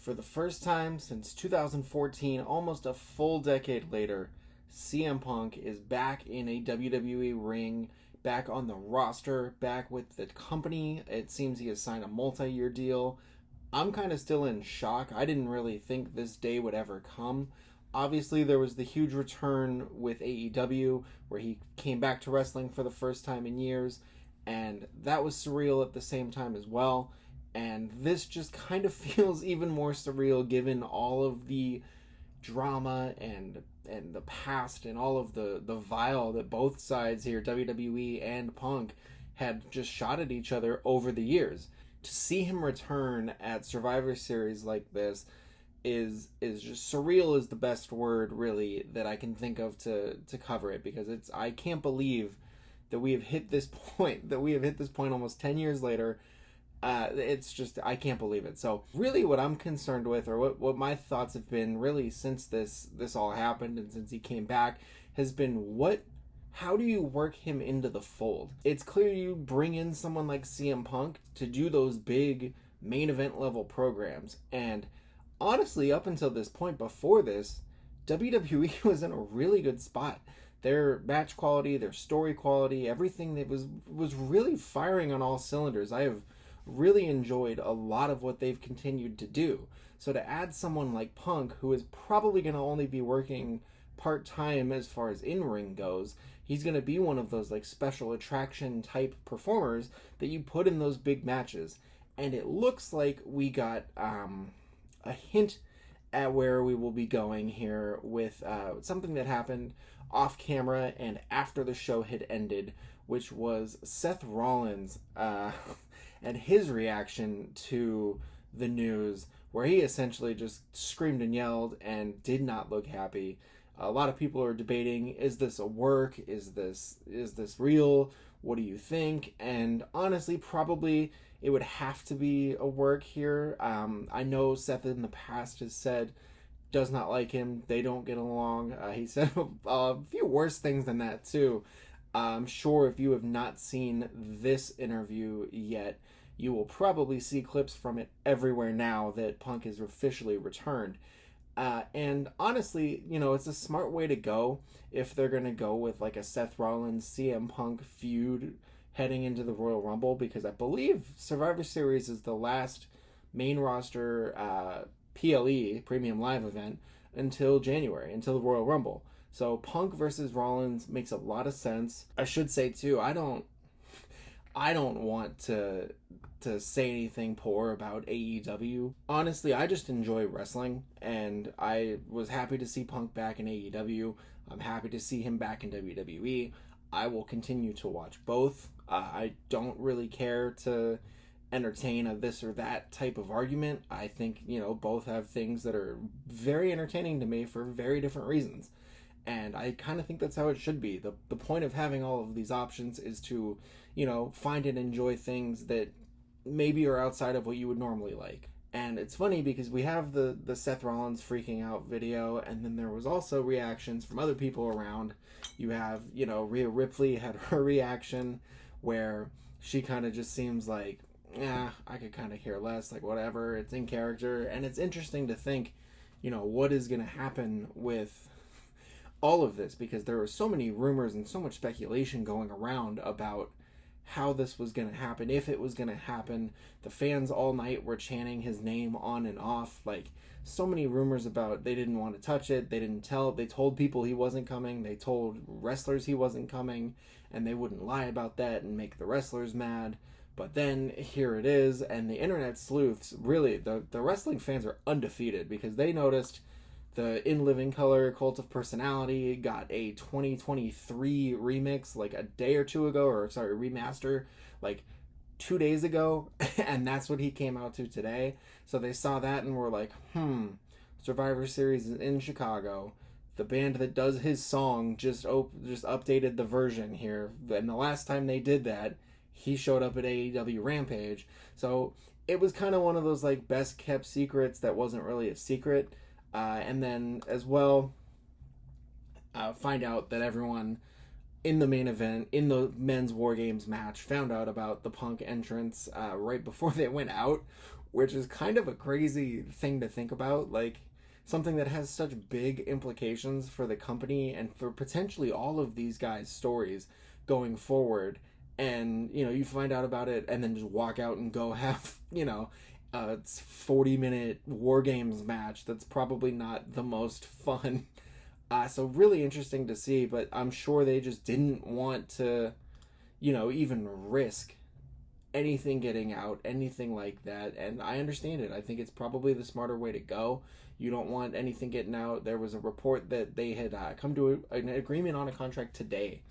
For the first time since 2014, almost a full decade later, CM Punk is back in a WWE ring, back on the roster, back with the company. It seems he has signed a multi-year deal. I'm kind of still in shock. I didn't really think this day would ever come. Obviously, there was the huge return with AEW, where he came back to wrestling for the first time in years, and that was surreal at the same time as well. And this just kind of feels even more surreal given all of the drama and the past and all of the vile that both sides here, WWE and Punk, had just shot at each other over the years. To see him return at Survivor Series like this is just surreal is the best word really that I can think of to cover it, because I can't believe that we have hit this point almost 10 years later. It's just, I can't believe it. So really what I'm concerned with, or what my thoughts have been really since this all happened and since he came back, has been how do you work him into the fold? It's clear you bring in someone like CM Punk to do those big main event level programs. And honestly, up until this point before this, WWE was in a really good spot. Their match quality, their story quality, everything that was really firing on all cylinders. I have really enjoyed a lot of what they've continued to do. So to add someone like Punk, who is probably going to only be working part-time as far as in-ring goes, he's going to be one of those like special attraction type performers that you put in those big matches. And it looks like we got a hint at where we will be going here with something that happened off camera and after the show had ended, which was Seth Rollins and his reaction to the news, where he essentially just screamed and yelled and did not look happy. A lot of people are debating, is this a work? Is this real? What do you think? And honestly, probably it would have to be a work here. I know Seth in the past has said does not like him. They don't get along. He said a few worse things than that too. I'm sure if you have not seen this interview yet, you will probably see clips from it everywhere now that Punk is officially returned. And honestly, it's a smart way to go if they're going to go with like a Seth Rollins CM Punk feud heading into the Royal Rumble, because I believe Survivor Series is the last main roster PLE, Premium Live event, until January, until the Royal Rumble. So Punk versus Rollins makes a lot of sense. I should say too, I don't want to say anything poor about AEW. Honestly, I just enjoy wrestling, and I was happy to see Punk back in AEW. I'm happy to see him back in WWE. I will continue to watch both. I don't really care to entertain a this or that type of argument. I think, both have things that are very entertaining to me for very different reasons. And I kind of think that's how it should be. The point of having all of these options is to, find and enjoy things that maybe are outside of what you would normally like. And it's funny because we have the Seth Rollins freaking out video, and then there was also reactions from other people around. You have, Rhea Ripley had her reaction where she kind of just seems like, I could kind of care less, like whatever, it's in character. And it's interesting to think, what is going to happen with all of this, because there were so many rumors and so much speculation going around about how this was going to happen, if it was going to happen. The fans all night were chanting his name on and off, like so many rumors about they didn't want to touch it, they told people he wasn't coming, they told wrestlers he wasn't coming, and they wouldn't lie about that and make the wrestlers mad. But then here it is, and the internet sleuths, really, the wrestling fans are undefeated, because they noticed the In Living Color Cult of Personality got a 2023 remix like a day or two ago, remaster like 2 days ago, and that's what he came out to today. So they saw that and were like, Survivor Series is in Chicago. The band that does his song just updated the version here, and the last time they did that, he showed up at AEW Rampage. So it was kind of one of those like best kept secrets that wasn't really a secret. And then as well, find out that everyone in the main event, in the men's War Games match, found out about the Punk entrance right before they went out, which is kind of a crazy thing to think about. Like, something that has such big implications for the company and for potentially all of these guys' stories going forward. And, you find out about it and then just walk out and go have, a 40-minute War Games match that's probably not the most fun. So really interesting to see, but I'm sure they just didn't want to, even risk anything getting out, anything like that. And I understand it. I think it's probably the smarter way to go. You don't want anything getting out. There was a report that they had come to an agreement on a contract today.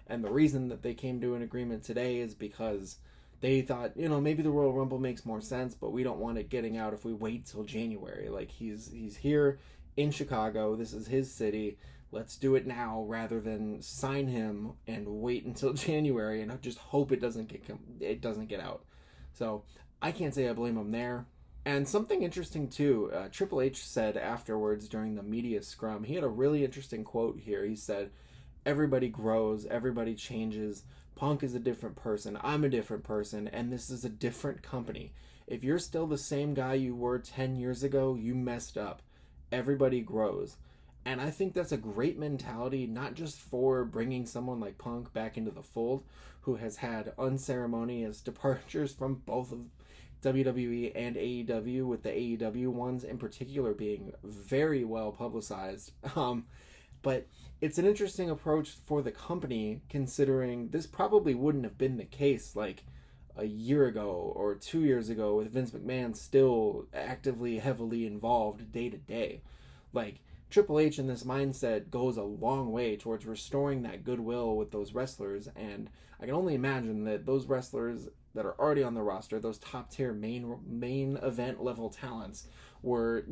And the reason that they came to an agreement today is because they thought, maybe the Royal Rumble makes more sense, but we don't want it getting out if we wait till January. Like, he's here in Chicago. This is his city. Let's do it now rather than sign him and wait until January and just hope it doesn't get out. So I can't say I blame him there. And something interesting too, Triple H said afterwards during the media scrum, he had a really interesting quote here. He said, "Everybody grows, everybody changes. Punk is a different person. I'm a different person, and this is a different company. If you're still the same guy you were 10 years ago, you messed up. Everybody grows." And I think that's a great mentality, not just for bringing someone like Punk back into the fold, who has had unceremonious departures from both of WWE and AEW, with the AEW ones in particular being very well publicized. But it's an interesting approach for the company, considering this probably wouldn't have been the case like a year ago or 2 years ago, with Vince McMahon still actively, heavily involved day to day. Like, Triple H in this mindset goes a long way towards restoring that goodwill with those wrestlers, and I can only imagine that those wrestlers that are already on the roster, those top tier main event level talents, were,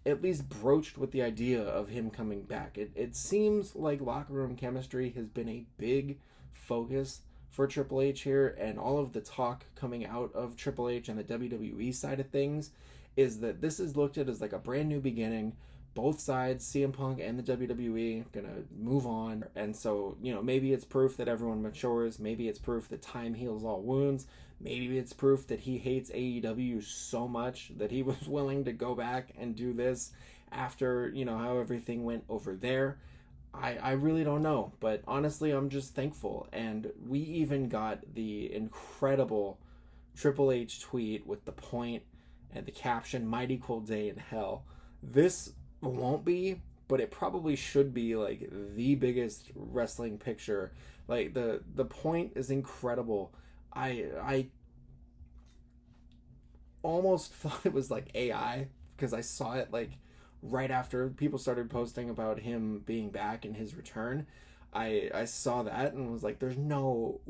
at least broached with the idea of him coming back. It seems like locker room chemistry has been a big focus for Triple H here, and all of the talk coming out of Triple H and the WWE side of things is that this is looked at as like a brand new beginning. Both sides, CM Punk and the WWE, gonna move on. And so, maybe it's proof that everyone matures. Maybe it's proof that time heals all wounds. Maybe it's proof that he hates AEW so much that he was willing to go back and do this after, how everything went over there. I really don't know. But honestly, I'm just thankful. And we even got the incredible Triple H tweet with the point and the caption, "Mighty Cold Day in Hell." This won't be, but it probably should be like the biggest wrestling picture. Like, the point is incredible. I almost thought it was like AI, because I saw it like right after people started posting about him being back and his return. I saw that and was like, there's no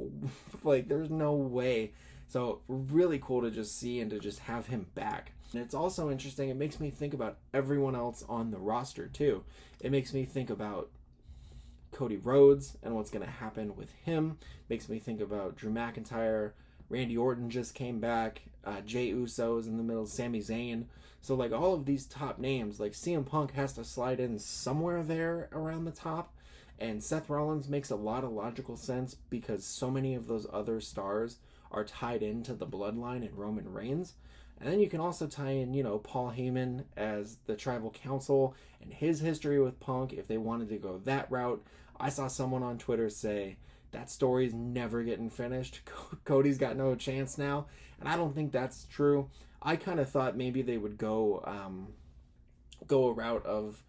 way. So really cool to just see and to just have him back. And it's also interesting, it makes me think about everyone else on the roster too. It makes me think about Cody Rhodes and what's going to happen with him. Makes me think about Drew McIntyre. Randy Orton just came back. Jey Uso's in the middle. Sami Zayn. So like all of these top names, like CM Punk has to slide in somewhere there around the top. And Seth Rollins makes a lot of logical sense because so many of those other stars are tied into the bloodline and Roman Reigns. And then you can also tie in, Paul Heyman as the tribal council and his history with Punk if they wanted to go that route. I saw someone on Twitter say that story's never getting finished. Cody's got no chance now. And I don't think that's true. I kind of thought maybe they would go a route of,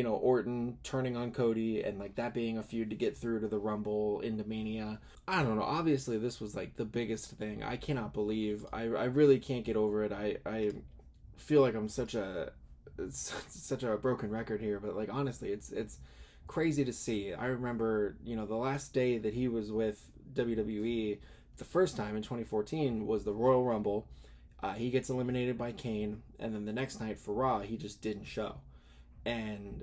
Orton turning on Cody and like that being a feud to get through to the Rumble into Mania. I don't know. Obviously, this was like the biggest thing. I cannot believe. I really can't get over it. I feel like I'm such a broken record here, but like honestly, it's crazy to see. I remember, the last day that he was with WWE, the first time in 2014 was the Royal Rumble. He gets eliminated by Kane, and then the next night for Raw, he just didn't show. And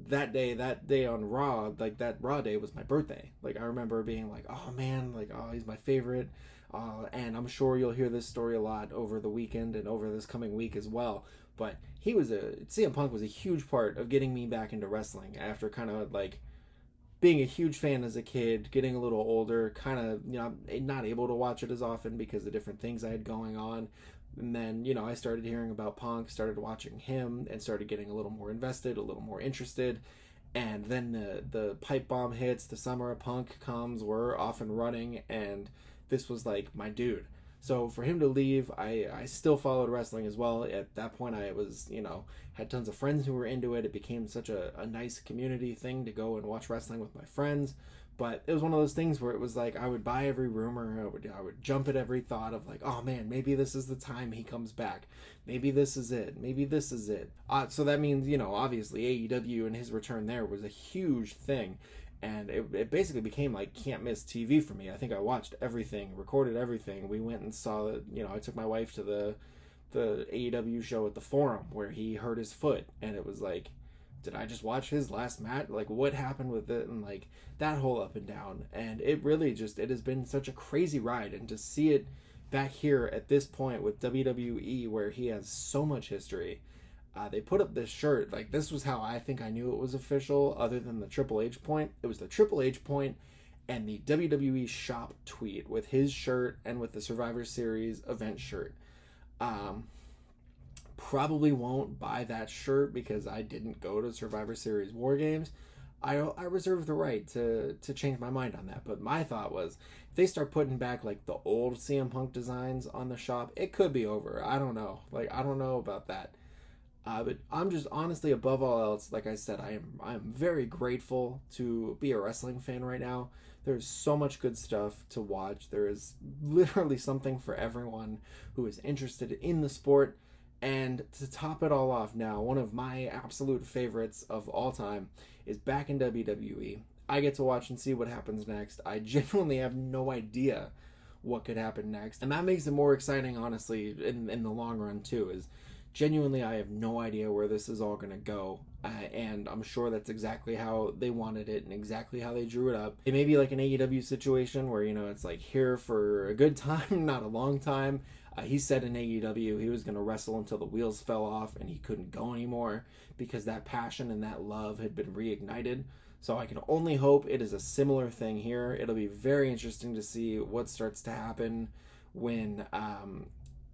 that day on Raw, like that Raw day was my birthday. Like I remember being like, oh man, like, oh, he's my favorite. And I'm sure you'll hear this story a lot over the weekend and over this coming week as well. But CM Punk was a huge part of getting me back into wrestling after kind of like being a huge fan as a kid, getting a little older, kind of, not able to watch it as often because of different things I had going on. And then, you know, I started hearing about Punk, started watching him, and started getting a little more invested, a little more interested. And then the pipe bomb hits, the summer of Punk comes, we're off and running, and this was like my dude. So for him to leave, I still followed wrestling as well. At that point, I was, you know, had tons of friends who were into it. It became such a nice community thing to go and watch wrestling with my friends. But it was one of those things where it was like I would buy every rumor, I would jump at every thought of like, oh man, maybe this is the time he comes back, maybe this is it, maybe this is it. So that means, you know, obviously AEW and his return there was a huge thing, and it basically became like can't miss TV for me. I think I watched everything, recorded everything. We went and saw it. You know, I took my wife to the AEW show at the Forum where he hurt his foot, and it was like, did I just watch his last match? Like, what happened with it? And like that whole up and down. And it really just, it has been such a crazy ride. And to see it back here at this point with WWE, where he has so much history, they put up this shirt. Like, this was how I think I knew it was official, other than the Triple H point. It was the Triple H point and the WWE shop tweet with his shirt and with the Survivor Series event shirt. Probably won't buy that shirt because I didn't go to Survivor Series War Games. I reserve the right to change my mind on that. But my thought was, if they start putting back like the old CM Punk designs on the shop, it could be over. I don't know. Like, I don't know about that. But I'm just honestly, above all else, like I said, I'm very grateful to be a wrestling fan right now. There's so much good stuff to watch. There is literally something for everyone who is interested in the sport. And to top it all off now, one of my absolute favorites of all time is back in WWE. I get to watch and see what happens next. I genuinely have no idea what could happen next. And that makes it more exciting, honestly, in the long run, too, is genuinely I have no idea where this is all going to go. And I'm sure that's exactly how they wanted it and exactly how they drew it up. It may be like an AEW situation where, you know, it's like here for a good time, not a long time. He said in AEW he was going to wrestle until the wheels fell off and he couldn't go anymore because that passion and that love had been reignited. So I can only hope it is a similar thing here. It'll be very interesting to see what starts to happen when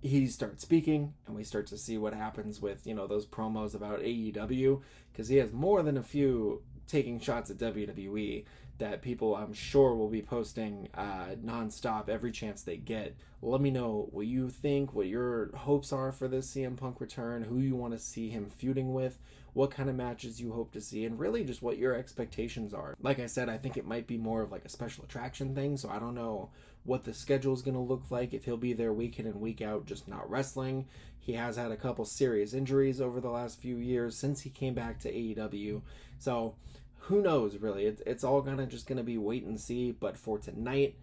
he starts speaking and we start to see what happens with, you know, those promos about AEW, because he has more than a few taking shots at WWE that people I'm sure will be posting nonstop every chance they get. Let me know what you think, what your hopes are for this CM Punk return, who you want to see him feuding with, what kind of matches you hope to see, and really just what your expectations are. Like I said, I think it might be more of like a special attraction thing, so I don't know what the schedule is going to look like, if he'll be there week in and week out just not wrestling. He has had a couple serious injuries over the last few years since he came back to AEW, so who knows, really. It's all just gonna be wait and see. But for tonight,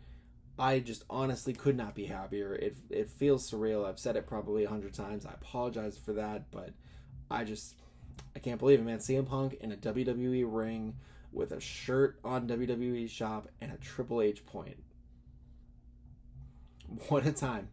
I just honestly could not be happier. It feels surreal. I've said it probably 100 times. I apologize for that, but I can't believe it, man. CM Punk in a WWE ring with a shirt on WWE shop and a Triple H point. What a time.